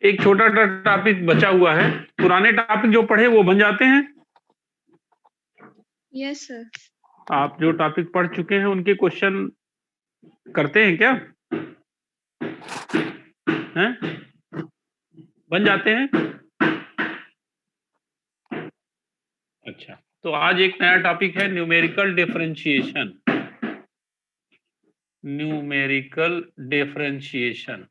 एक छोटा सा टॉपिक बचा हुआ है, पुराने टॉपिक जो पढ़े वो बन जाते हैं। Yes sir. आप जो टॉपिक पढ़ चुके हैं उनके क्वेश्चन करते हैं क्या? हैं? बन जाते हैं। अच्छा, तो आज एक नया टॉपिक है न्यूमेरिकल डिफरेंशिएशन। Numerical differentiation.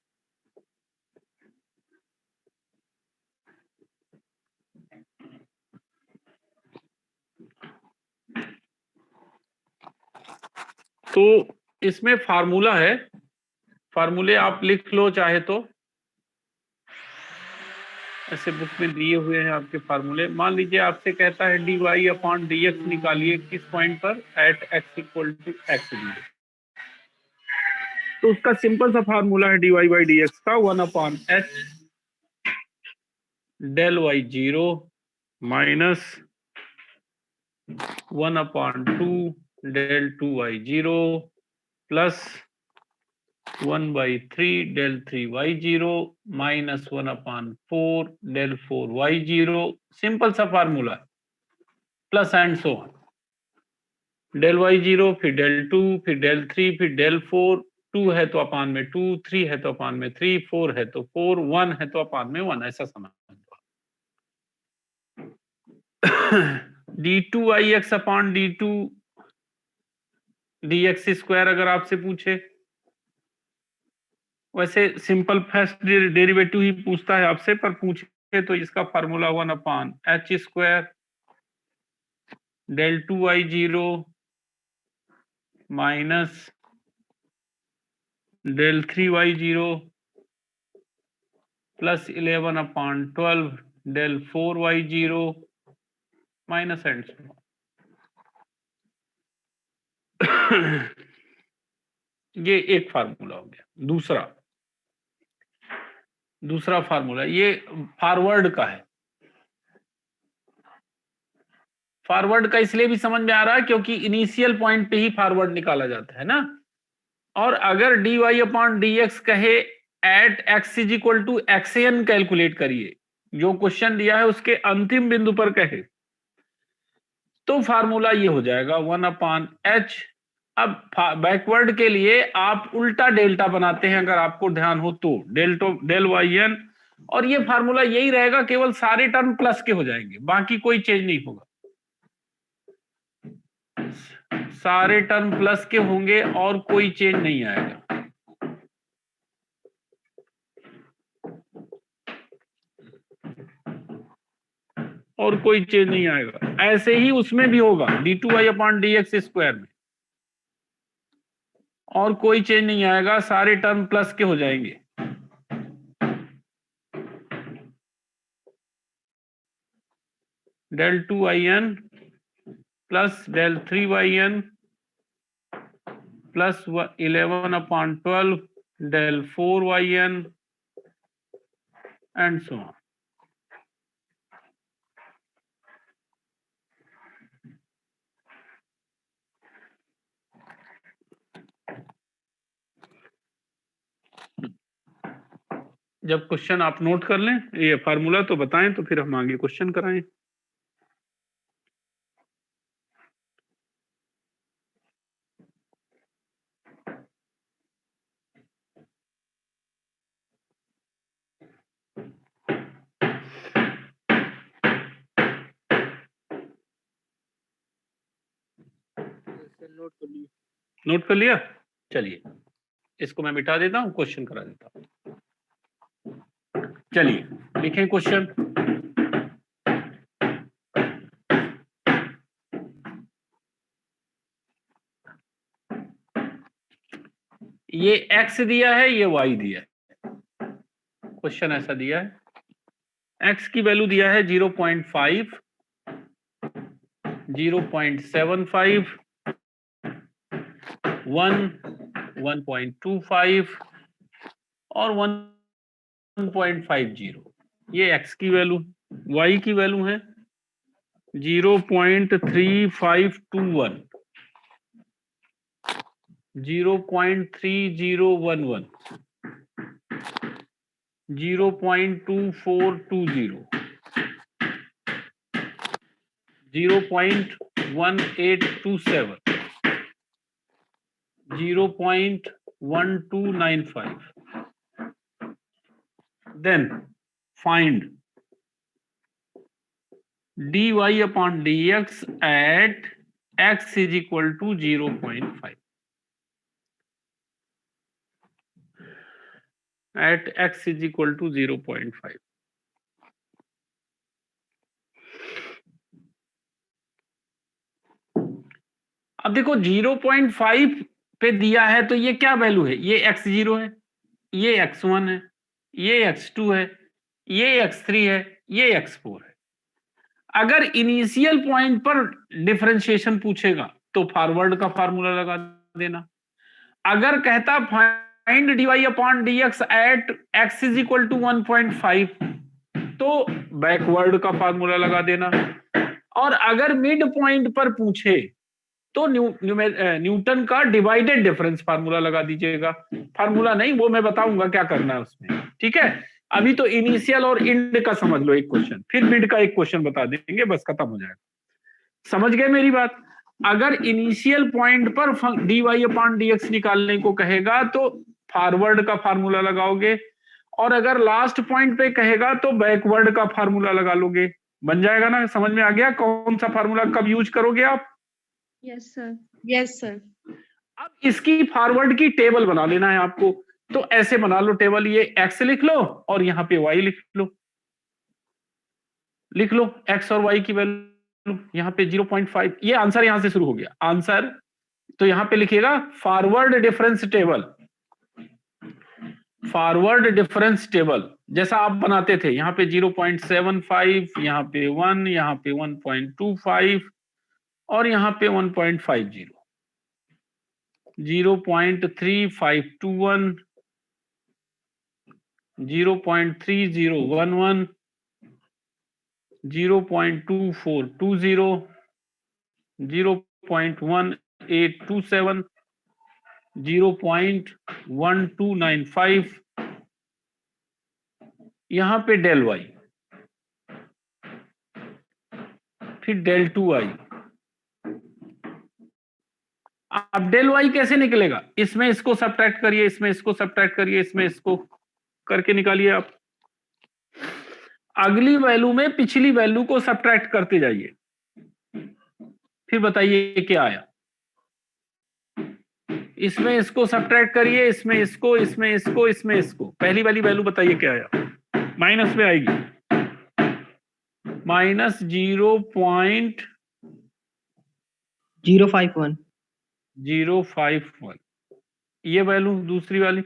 तो इसमें फार्मूला है, फार्मूले आप लिख लो चाहे तो, ऐसे बुक में दिए हुए हैं आपके फार्मूले। मान लीजिए आपसे कहता है dy अपॉन dx निकालिए किस पॉइंट पर, at x equal to x, तो उसका सिंपल सा फार्मूला है dy बाई dx का 1 upon h del y zero minus 1 upon 2 del 2y zero plus 1/3 del 3y zero minus 1 upon 4 del 4y zero. Simple सा formula, plus and so on. Del y zero, फिर del 2, फिर del 3, फिर del 4। 2 है तो अपान में 2, 3 है तो अपान में 3, 4 है तो 4, 1 है तो अपान में 1, ऐसा समझ लो। d2ix upon d2 dx square अगर आपसे पूछे, वैसे सिंपल फर्स्ट डेरिवेटिव ही पूछता है आपसे, पर पूछे तो इसका formula 1 upon H square del 2y zero minus del 3y zero plus 11 upon 12 del 4y zero minus and so. ये एक फार्मूला हो गया। दूसरा फार्मूला ये फॉरवर्ड का है। फॉरवर्ड का इसलिए भी समझ में आ रहा है क्योंकि इनिशियल पॉइंट पे ही फॉरवर्ड निकाला जाता है ना। और अगर dy अपॉन dx कहे at x is equal to xn calculate करिए, जो क्वेश्चन दिया है उसके अंतिम बिंदु पर कहे, तो फार्मूला ये हो जाएगा 1 अपॉन h। अब बैकवर्ड के लिए आप उल्टा डेल्टा बनाते हैं अगर आपको ध्यान हो तो, डेल yn, और ये फार्मूला यही रहेगा, केवल सारे टर्म प्लस के हो जाएंगे, बाकी कोई चेंज नहीं होगा। सारे टर्म प्लस के होंगे और कोई चेंज नहीं आएगा। और कोई चेंज नहीं आएगा। ऐसे ही उसमें भी होगा d2y अपॉन dx स्क्वायर में, और कोई चेंज नहीं आएगा, सारे टर्म प्लस के हो जाएंगे। Del 2yn plus del 3yn plus 11 upon 12 del 4yn and so on. जब क्वेश्चन आप नोट कर लें ये फार्मूला तो बताएं, तो फिर हम आगे क्वेश्चन कराएं। नोट कर लिया? चलिए इसको मैं मिटा देता हूं, क्वेश्चन करा देता हूं। चलिए लिखें क्वेश्चन। ये x दिया है, ये y दिया है। क्वेश्चन ऐसा दिया है, x की वैल्यू दिया है 0.5, 0.75, 1, 1.25 और 1.50। ये x की वैल्यू। y की वैल्यू है 0.3521, 0.3011, 0.2420, 0.1827, 0.1295. Then find dy upon dx at x is equal to 0.5. At x is equal to 0.5. अब देखो 0.5 पे दिया है तो ये क्या वैल्यू है, ये x0 है, ये x1 है, ये x2 है, ये x3 है, ये x4 है। अगर इनिशियल पॉइंट पर डिफरेंशिएशन पूछेगा तो फॉरवर्ड का फार्मूला लगा देना। अगर कहता find dy upon dx at x is equal to 1.5 तो बैकवर्ड का फार्मूला लगा देना। और अगर मिड पॉइंट पर पूछे तो न्यूटन का डिवाइडेड डिफरेंस फार्मूला लगा दीजिएगा। फार्मूला नहीं, वो मैं बताऊंगा क्या करना है उसमें, ठीक है। अभी तो इनिशियल और एंड का समझ लो एक क्वेश्चन, फिर मिड का एक क्वेश्चन बता देंगे, बस खत्म हो जाएगा। समझ गए मेरी बात? अगर इनिशियल पॉइंट पर dy अपॉन dx निकालने को कहेगा तो फॉरवर्ड का फार्मूला लगाओगे, और अगर लास्ट पॉइंट पे कहेगा तो बैकवर्ड का फार्मूला लगा लोगे। बन जाएगा ना? समझ में आ गया कौन सा फार्मूला कब यूज करोगे आप? Yes sir, yes sir. अब इसकी फॉरवर्ड की टेबल बना लेना है आपको, तो ऐसे बना लो टेबल, ये x लिख लो और यहाँ पे y लिख लो, x और y की वैल्यू यहाँ पे 0.5। ये आंसर यहां से शुरू हो गया आंसर, तो यहाँ पे लिखिएगा forward difference table. Forward difference table जैसा आप बनाते थे, यहाँ पे 0.75, यहाँ पे 1, यहाँ पे 1.25 और यहाँ पे 1.50, 0.3521, 0.3011, 0.2420, 0.1827, 0.1295, यहां पे डेल वाई, फिर डेल 2i। अब डेल वाई कैसे निकलेगा? इसमें इसको सब्ट्रैक्ट करिए, इसमें इसको सब्ट्रैक्ट करिए, इसमें इसको करके निकालिए आप। अगली वैल्यू में पिछली वैल्यू को सब्ट्रैक्ट करते जाइए, फिर बताइए क्या आया। इसमें इसको सब्ट्रैक्ट करिए, इसमें इसको, इसमें इसको, इसमें इसको, पहली वाली वैल्यू बताइए क्या आया। माइनस में आएगी, -0.051, 051। ये वैल्यू दूसरी वाली,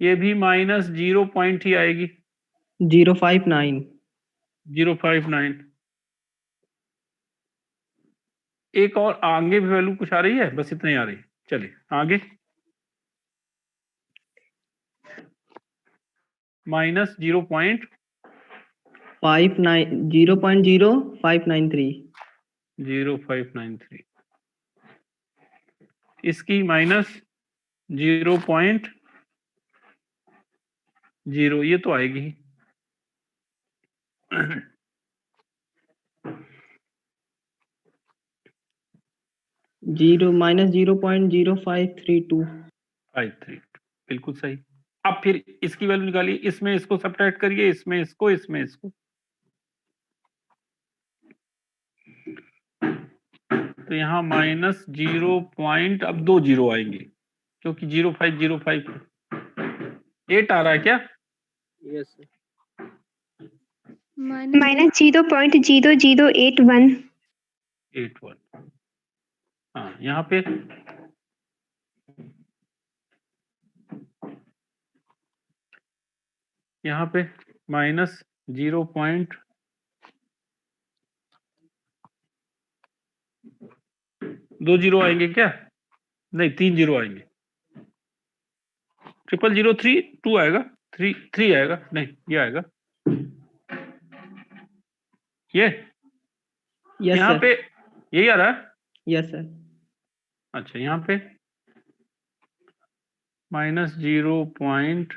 ये भी -0 पॉइंट ही आएगी, 059। 059। एक और आगे भी वैल्यू कुछ आ रही है, बस इतनी आ रही है। चलिए आगे, -0.0593, 0.0593, इसकी -0.0, ये तो आएगी। -0.0532, बिल्कुल सही। अब फिर इसकी वैल्यू निकालिए, इसमें इसको सब्ट्रैक्ट करिए, इसमें इसको, इसमें इसको, तो यहाँ -0 पॉइंट, अब 2 जीरो आएंगे क्योंकि 0505 8 आ रहा है क्या? यस -0.0081। 81। हाँ यहाँ पे -2 जीरो आएंगे क्या? नहीं, 3 जीरो आएंगे। 0003 आएगा, 3 आएगा, नहीं ये आएगा, ये यस यहाँ सर, पे यही आ रहा है। Yes sir. अच्छा यहाँ पे माइनस 0 पॉइंट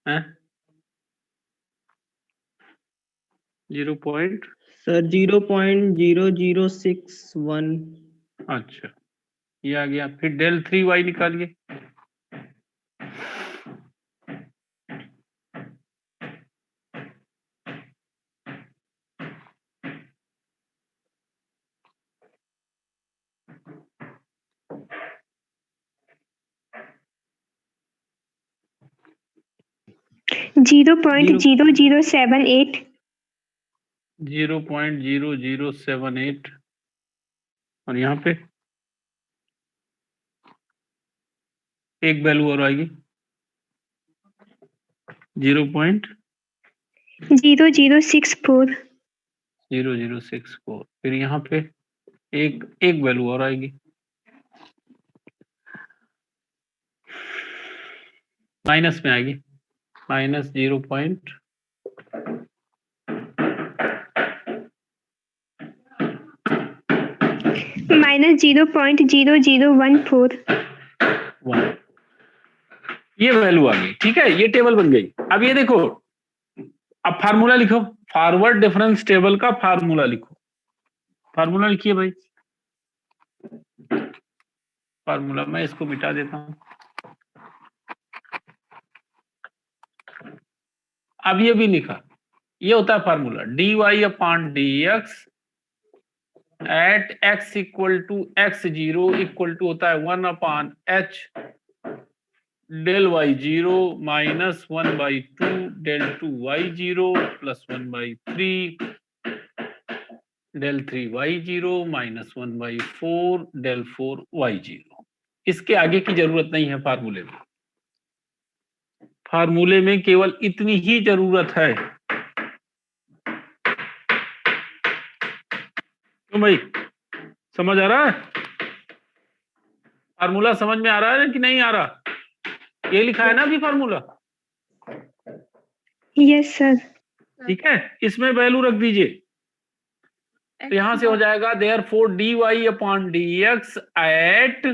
है 0. सर 0.0061। अच्छा, ये आ गया। फिर del 3y निकालिए। Zero point zero zero seven eight 0.0078 और यहाँ पे एक वैल्यू और आएगी 0.0064 0.0064। फिर यहाँ पे एक वैल्यू और आएगी माइनस में आएगी माइनस 0. माइनस 0.0014 1 ये वैल्यू आ गई। ठीक है, ये टेबल बन गई। अब ये देखो, अब फार्मूला लिखो, फॉरवर्ड डिफरेंस टेबल का फार्मूला लिखो। फार्मूला लिखिए भाई। फार्मूला मैं इसको मिटा देता हूं। अब ये भी लिखा, ये होता है formula dy/dx at x equal to x0 equal to होता है 1/h del y0 minus 1/2 del 2y0 plus 1/3 del 3y0 minus 1/4 del 4y0। इसके आगे की जरूरत नहीं है फार्मूले में। फार्मूले में केवल इतनी ही जरूरत है। क्यों भाई, समझ आ रहा है? फार्मूला समझ में आ रहा है कि नहीं आ रहा? ये लिखा है ना अभी फार्मूला। Yes sir. ठीक है, इसमें वैल्यू रख दीजिए। तो यहां से हो जाएगा therefore dy/dx at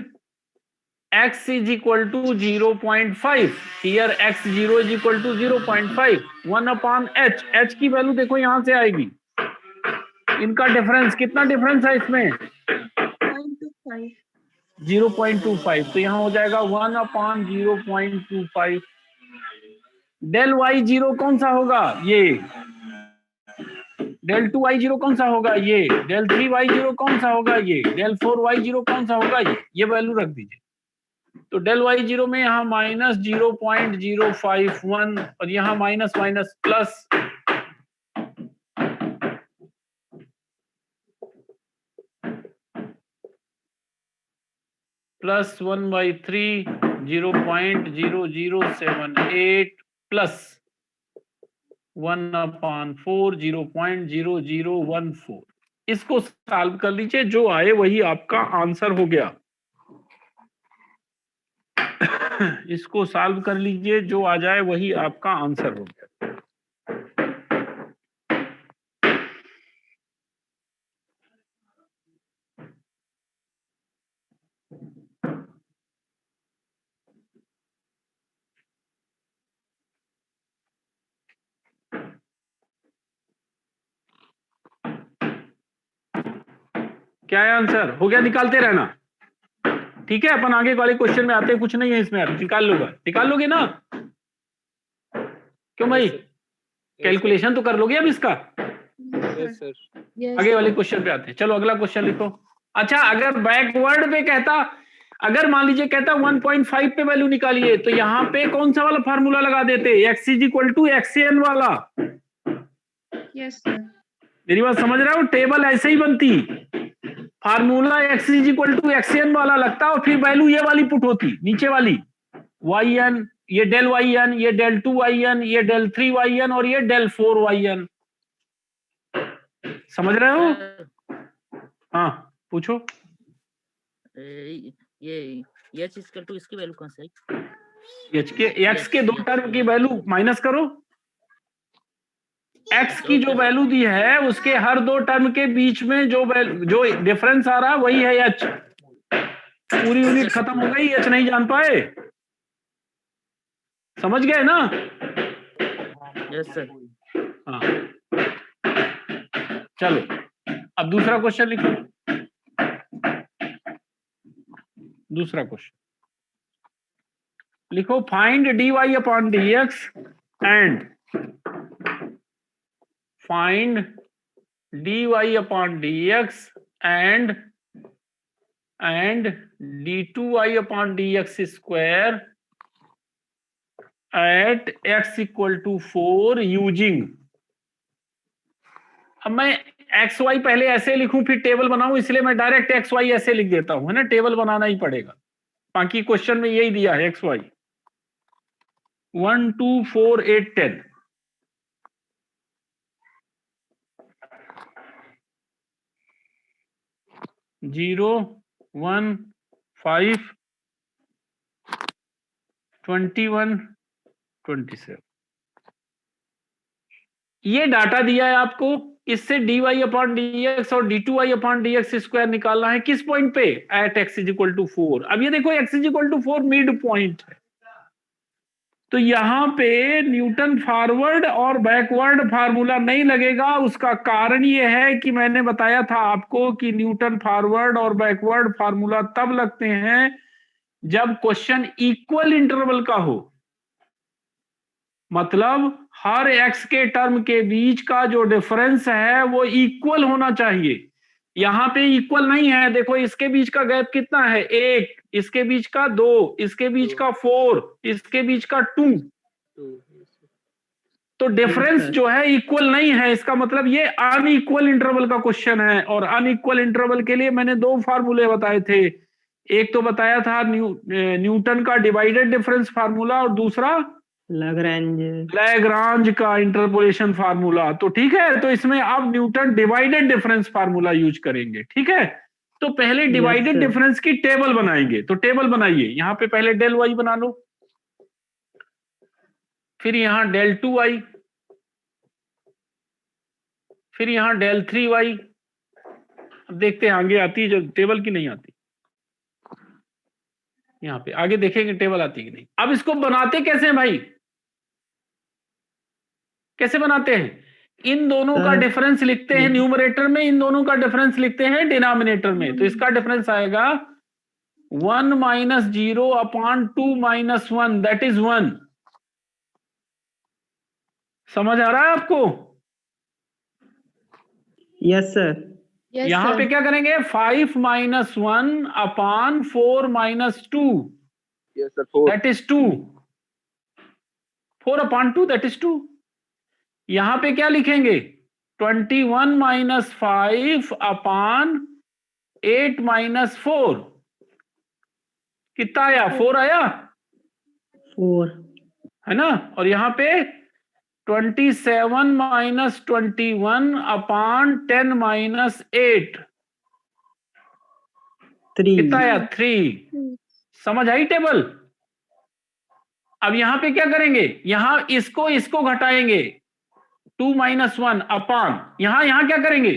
x is equal to 0.5। here x0 is equal to 0.5 1/h। h की वैल्यू देखो यहां से आएगी। इनका डिफरेंस कितना डिफरेंस है इसमें? 0.25। तो यहां हो जाएगा 1/0.25। del y0 कौन सा होगा? ये। del 2y0 कौन सा होगा? ये। del 3y0 कौन सा होगा? ये। del 4y0 कौन सा होगा? ये वैल्यू रख दीजिए। तो del y0 में यहाँ माइनस 0.051 और यहाँ minus minus plus plus 1/3 0.0078 plus 1/4 0.0014। इसको सॉल्व कर लीजिए, जो आए वही आपका आंसर हो गया। इसको सॉल्व कर लीजिए, जो आ जाए वही आपका आंसर हो गया। क्या है आंसर? हो गया, निकालते रहना। ठीक है, अपन आगे वाले क्वेश्चन में आते हैं। कुछ नहीं है इसमें, आप निकाल लोगे ना? क्यों भाई, कैलकुलेशन तो कर लोगे अब इसका? Yes sir. आगे वाले क्वेश्चन पे आते हैं। चलो अगला क्वेश्चन लिखो। अच्छा, अगर बैकवर्ड पे कहता, अगर मान लीजिए कहता 1.5 पे वैल्यू निकालिए, तो यहाँ पे कौन सा वाला फार्मूला लगा देते? x is equal to xn वाला। Yes sir. मेरी बात समझ रहे हो? टेबल ऐसे ही बनती, formula x is equal to xn वाला लगता और फिर वैल्यू ये वाली पुट होती नीचे वाली yn, ये del yn, ये del 2yn, ये del 3yn और ये del 4yn। समझ रहे हो? हाँ पूछो। ये h इक्वल टू इसकी वैल्यू कौन सा है? x के दो टर्म की वैल्यू माइनस करो। x की जो वैल्यू दी है उसके हर दो टर्म के बीच में जो डिफरेंस आ रहा है वही है h। पूरी यूनिट खत्म हो गई, h नहीं जान पाए, समझ गए ना? Yes sir. हाँ चलो अब दूसरा क्वेश्चन लिखो। दूसरा क्वेश्चन लिखो, find dy upon dx and find dy upon dx and d2y upon dx square at x equal to 4 using. अब मैं एक्स वाई पहले ऐसे लिखूं फिर टेबल बनाऊं, इसलिए मैं डायरेक्ट एक्स वाई ऐसे लिख देता हूं, है ना? टेबल बनाना ही पड़ेगा, बाकी क्वेश्चन में यही दिया है एक्स वाई 1 2 4 8 10। जीरो 1 5 21 27 ये डाटा दिया है आपको। इससे dy अपॉन dx और d2y अपॉन dx स्क्वायर निकालना है किस पॉइंट पे? At x is equal to 4। अब ये देखो x is equal to 4 mid point है, तो यहां पे न्यूटन फॉरवर्ड और बैकवर्ड फार्मूला नहीं लगेगा। उसका कारण ये है कि मैंने बताया था आपको कि न्यूटन फॉरवर्ड और बैकवर्ड फार्मूला तब लगते हैं जब क्वेश्चन इक्वल इंटरवल का हो, मतलब हर x के टर्म के बीच का जो डिफरेंस है वो इक्वल होना चाहिए। यहां पे इक्वल नहीं है, देखो इसके बीच का गैप कितना है? 1, इसके बीच का 2, इसके बीच का 4, इसके बीच का 2, तो डिफरेंस जो है इक्वल नहीं है। इसका मतलब ये अनइक्वल इंटरवल का क्वेश्चन है, और अनइक्वल इंटरवल के लिए मैंने दो फार्मूले बताए थे। एक तो बताया था न्यूटन का डिवाइडेड डिफरेंस फार्मूला, और दूसरा लैग्रांज का इंटरपोलेशन फार्मूला। तो ठीक है, तो इसमें अब Newton divided difference formula use करेंगे, ठीक है? तो पहले डिवाइडेड डिफरेंस की टेबल बनाएंगे, तो टेबल बनाइए। यहां पे पहले डेल वाई बना लो, फिर यहां डेल 2y, फिर यहां डेल 3y। अब देखते हैं आगे आती है जो टेबल की नहीं आती, यहां पे आगे देखेंगे टेबल आती कि नहीं। अब इसको बनाते कैसे हैं भाई? कैसे बनाते हैं? इन दोनों का डिफरेंस लिखते हैं न्यूमरेटर में, इन दोनों का डिफरेंस लिखते हैं डिनोमिनेटर में। तो इसका डिफरेंस आएगा 1 minus 0 upon 2 minus 1, that is 1। समझ आ रहा है आपको? Yes sir. यहां पे क्या करेंगे? 5 minus 1 upon 4 minus 2, that is 2। 4 upon 2 that is 2। यहां पे क्या लिखेंगे? 21 माइनस 5 अपॉन 8 माइनस 4, कितना आया? 4 आया, 4 है ना? और यहां पे 27 माइनस 21 अपॉन 10 माइनस 8, 3 कितना आया? 3। समझ आई टेबल? अब यहां पे क्या करेंगे? यहां इसको घटाएंगे, 2 माइनस 1 अपॉन, यहां क्या करेंगे?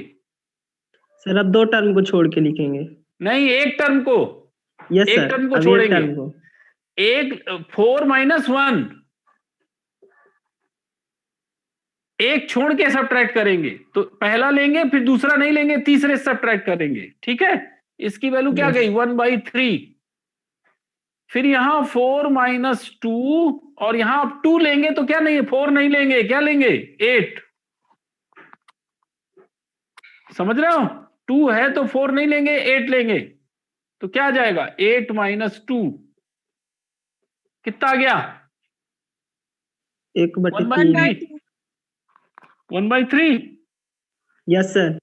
सर अब दो टर्म को छोड़ के लिखेंगे। नहीं, एक टर्म को, यस एक सर, टर्म को अब छोड़ेंगे। एक टर्म को। एक 4 माइनस 1, एक छोड़ के सब्ट्रैक्ट करेंगे, तो पहला लेंगे फिर दूसरा नहीं लेंगे, तीसरे सब्ट्रैक्ट करेंगे, ठीक है? इसकी वैल्यू क्या गई? 1/3। फिर यहां 4 माइनस 2, और यहां आप 2 लेंगे तो क्या नहीं, 4 नहीं लेंगे, क्या लेंगे? 8। समझ रहे हो? 2 है तो 4 नहीं लेंगे, 8 लेंगे, तो क्या आ जाएगा? 8 माइनस 2, कितना आ गया? 1/3। 1/3। Yes sir.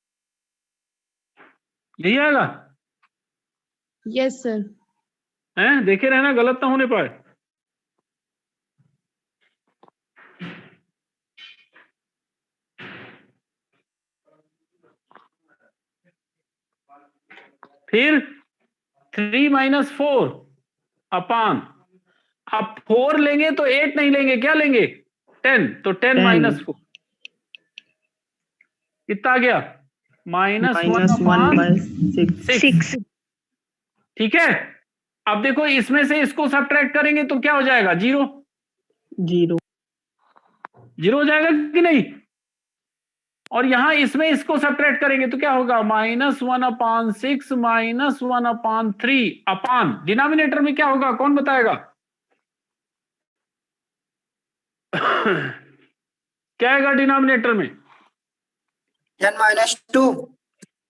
यही आएगा? Yes sir. हैं? देखे रहना गलत ना होने पाए। फिर 3 माइनस 4 अपान, आप 4 लेंगे तो 8 नहीं लेंगे, क्या लेंगे? 10, तो 10 10 माइनस 4, कितना आ गया? -1 -1 अपॉन by 6 6। ठीक है, अब देखो इसमें से इसको सब्ट्रैक्ट करेंगे तो क्या हो जाएगा? 0 0 0 हो जाएगा कि नहीं? और यहां इसमें इसको सब्ट्रैक्ट करेंगे तो क्या होगा? -1 अपॉन 6 -1 अपॉन 3 अपॉन डिनोमिनेटर में क्या होगा? कौन बताएगा? क्या आएगा डिनोमिनेटर में? 10 - 2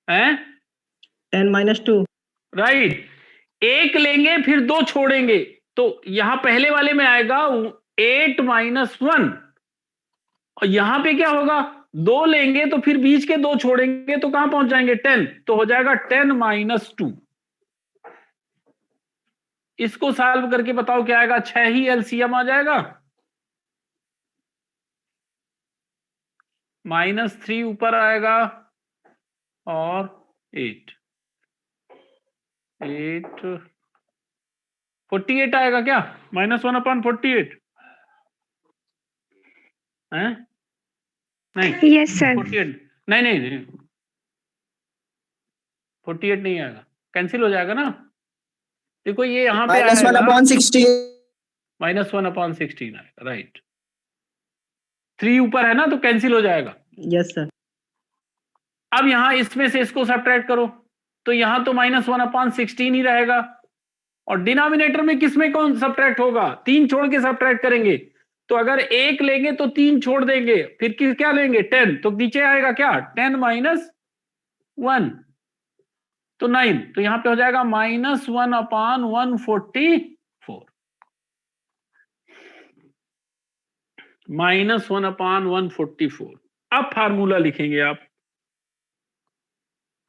हैं? 10 - 2 राइट, एक लेंगे फिर 2 छोड़ेंगे, तो यहां पहले वाले में आएगा 8 - 1, और यहां पे क्या होगा? 2 लेंगे तो फिर बीच के 2 छोड़ेंगे तो कहां पहुंच जाएंगे? 10, तो हो जाएगा 10 - 2। इसको सॉल्व करके बताओ क्या आएगा? 6 ही एलसीएम आ जाएगा। -3 ऊपर आएगा और 8 48 आएगा क्या? -1 अपॉन 48 है? नहीं, यस सर। 48 नहीं नहीं नहीं, 48 नहीं आएगा, कैंसिल हो जाएगा ना। देखो ये यहां पे -1 आएगा upon 16 -1 अपॉन 16 आएगा, राइट। 3 ऊपर है ना तो कैंसिल हो जाएगा। Yes sir. अब यहां इसमें से इसको सब्ट्रैक्ट करो तो यहां तो -1 अपॉन 16 ही रहेगा, और डिनोमिनेटर में किसमें कौन सब्ट्रैक्ट होगा? 3 छोड़ के सब्ट्रैक्ट करेंगे, तो अगर 1 लेंगे तो 3 छोड़ देंगे, फिर क्या लेंगे? 10, तो नीचे आएगा क्या? 10 - 1 तो 9, तो यहां पे हो जाएगा -1 अपॉन 144, -1 अपॉन 144। अब फार्मूला लिखेंगे आप,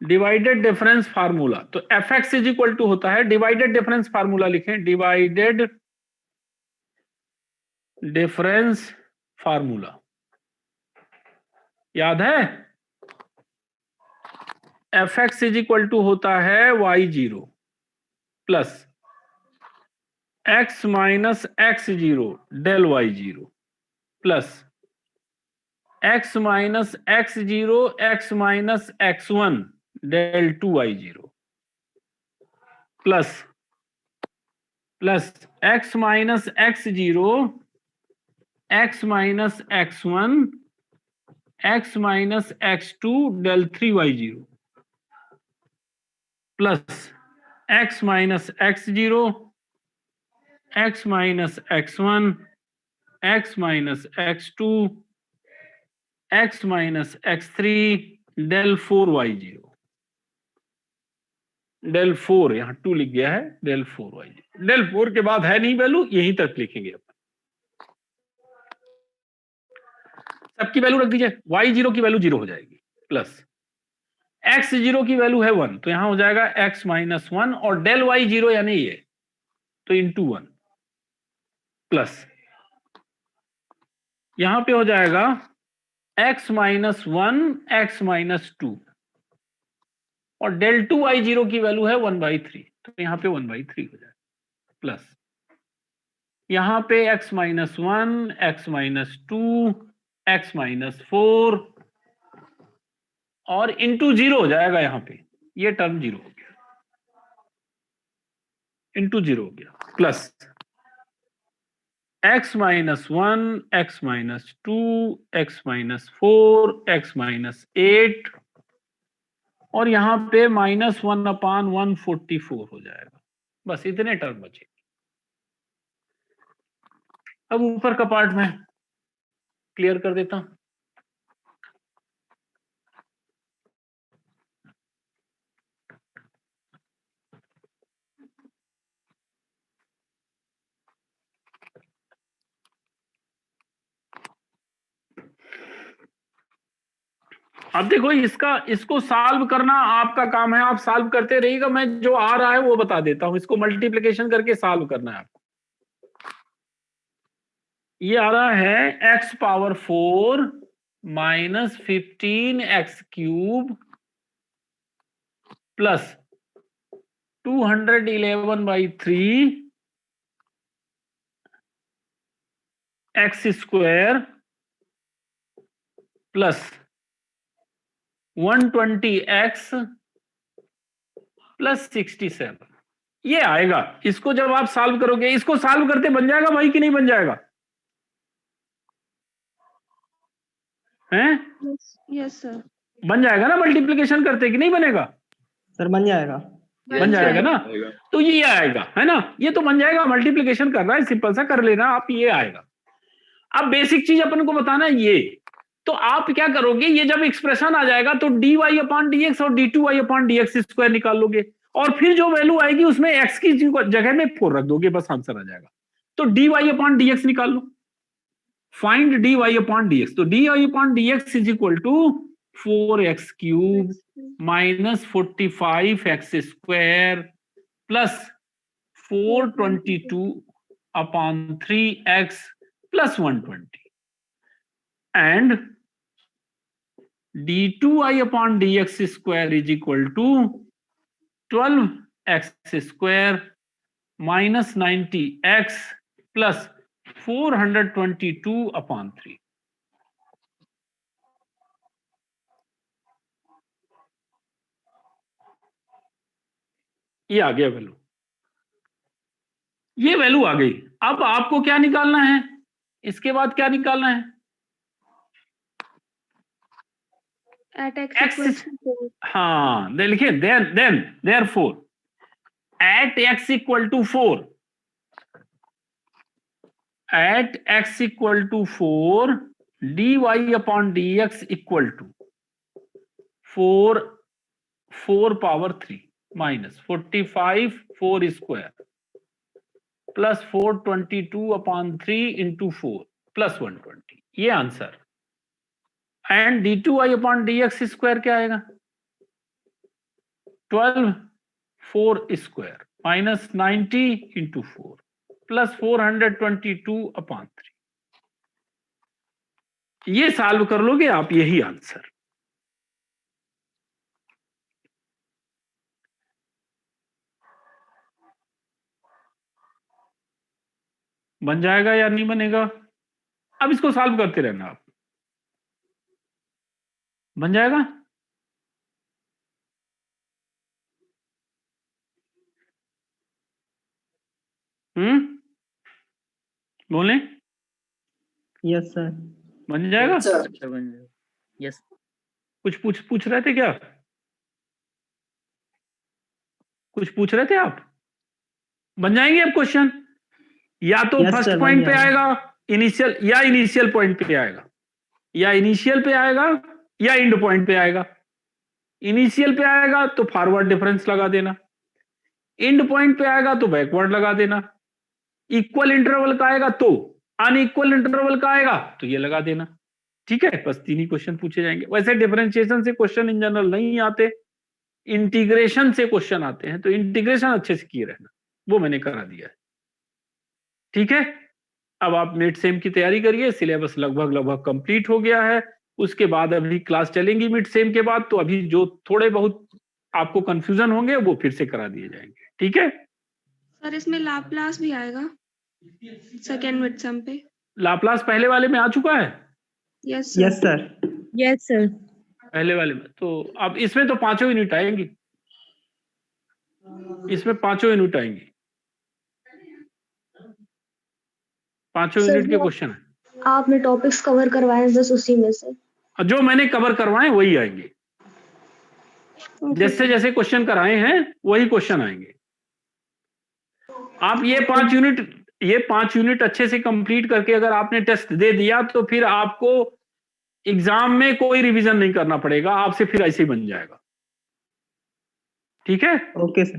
डिवाइडेड डिफरेंस फार्मूला। तो F X is equal to होता है, डिवाइडेड डिफरेंस फार्मूला लिखें, डिवाइडेड डिफरेंस फार्मूला याद है? F X is equal to होता है y0 plus x minus x0 del y0 plus x minus x0 x minus x1 del 2y0 plus x minus x0 x minus x1 x minus x2 del 3y0 plus x minus x0 x minus x1 x minus x2 x minus x3 del 4y0 del 4, यहां 2 लिख गया है, del 4y0। Del 4 के बाद है नहीं value, यहीं तक लिखेंगे अपन, सबकी वैल्यू रख दीजिए। y0 की वैल्यू 0 हो जाएगी, प्लस x0 की वैल्यू है 1, तो यहां हो जाएगा x माइनस 1, और डेल y0 यानी ये, तो इंटू 1 प्लस यहां पे हो जाएगा x माइनस 1 x माइनस 2, और डेल 2y0 की वैल्यू है 1/3, तो यहां पे 1/3 हो जाएगा, प्लस यहां पे x minus 1 x minus 2 x minus 4 और इंटू 0 हो जाएगा, यहां पे ये टर्म 0 हो गया, इंटू 0 हो गया, plus x minus 1 x minus 2 x minus 4 x minus 8, और यहां पे -1 अपॉन 144 हो जाएगा। बस इतने टर्म बचे। अब ऊपर का पार्ट में क्लियर कर देता हूं। अब देखो इसको सॉल्व करना आपका काम है, आप सॉल्व करते रहिएगा, मैं जो आ रहा है वो बता देता हूं। इसको मल्टीप्लिकेशन करके सॉल्व करना है आपको। ये आ रहा है x power 4 minus 15x³ plus 211/3 x² plus 120x plus 67, ये आएगा। इसको जब आप सॉल्व करोगे, इसको सॉल्व करते बन जाएगा भाई कि नहीं बन जाएगा? हैं? Yes, sir. बन जाएगा ना मल्टीप्लिकेशन करते, कि नहीं बनेगा? सर बन जाएगा। बन जाएगा ना? तो ये आएगा, है ना? ये तो बन जाएगा, मल्टीप्लिकेशन करना है, सिंपल सा कर लेना आप, ये आएगा। अब बेसिक चीज अपन को बताना है ये, तो आप क्या करोगे, ये जब एक्सप्रेशन आ जाएगा तो dy/dx और d2y/dx स्क्वायर निकाल लोगे, और फिर जो वैल्यू आएगी उसमें x की जगह में 4 रख दोगे, बस आंसर आ जाएगा। तो dy/dx निकाल लो, फाइंड dy/dx। तो dy/dx is equal to 4x³ minus 45x square plus 422/3x plus 120, and d2y/dx square is equal to 12x square minus 90x plus 422/3। ये आ गया वैल्यू, ये वैल्यू आ गई। अब आपको क्या निकालना है, इसके बाद क्या निकालना है? At x X equals to 4. हाँ, दे लिखिए, therefore at x equal to 4, at x equal to 4 dy/dx equal to 4 power 3 minus 45 4 square plus 422/3 into 4 plus 120, ये आंसर। एंड d2y/dx स्क्वायर क्या आएगा? 12 4 स्क्वायर माइनस 90 इंटू 4 प्लस 422/3। ये solve कर लोगे आप, यही आंसर। बन जाएगा या नहीं बनेगा? अब इसको सॉल्व करते रहना आप, बन जाएगा। बोले यस सर। बन जाएगा। अच्छा बन जाएगा। यस। कुछ पूछ रहे थे क्या? कुछ पूछ रहे थे आप? बन जाएंगे अब क्वेश्चन, या तो Yes, फर्स्ट sir, पॉइंट बन पे जाएगा। आएगा इनिशियल, या इनिशियल पॉइंट पे आएगा, या इनिशियल पे आएगा या एंड पॉइंट पे आएगा। इनिशियल पे आएगा तो फॉरवर्ड डिफरेंस लगा देना, एंड पॉइंट पे आएगा तो बैकवर्ड लगा देना, इक्वल इंटरवल का आएगा तो, अनइक्वल इंटरवल का आएगा तो ये लगा देना। ठीक है, बस 3 ही क्वेश्चन पूछे जाएंगे। वैसे डिफरेंशिएशन से क्वेश्चन इन जनरल नहीं आते, इंटीग्रेशन से क्वेश्चन आते हैं, तो इंटीग्रेशन अच्छे से किए रहना, वो मैंने करा दिया है। ठीक है, अब आप मिड सेम की तैयारी करिए, सिलेबस लगभग कंप्लीट हो गया है। उसके बाद अभी क्लास चलेंगी मिड सेम के बाद, तो अभी जो थोड़े बहुत आपको कंफ्यूजन होंगे वो फिर से करा दिए जाएंगे। ठीक है, सर इसमें लाप्लास भी आएगा सेकेंड मिड सम पे? लाप्लास पहले वाले में आ चुका है। Yes yes sir. Yes, sir. पहले वाले में तो अब इसमें तो 5 यूनिट आएंगी, इसमें 5 यूनिट आएंगी, 5 सर, यूनिट के जो क्वेश्चन है। आपने टॉपिक्स कवर करवाए हैं बस उसी में से। जो मैंने कवर करवाए वही आएंगे, जैसे जैसे क्वेश्चन कराए हैं वही क्वेश्चन आएंगे। आप ये 5 यूनिट अच्छे से कंप्लीट करके अगर आपने टेस्ट दे दिया तो फिर आपको एग्जाम में कोई रिवीजन नहीं करना पड़ेगा, आपसे फिर ऐसे ही बन जाएगा। ठीक है, ओके सर।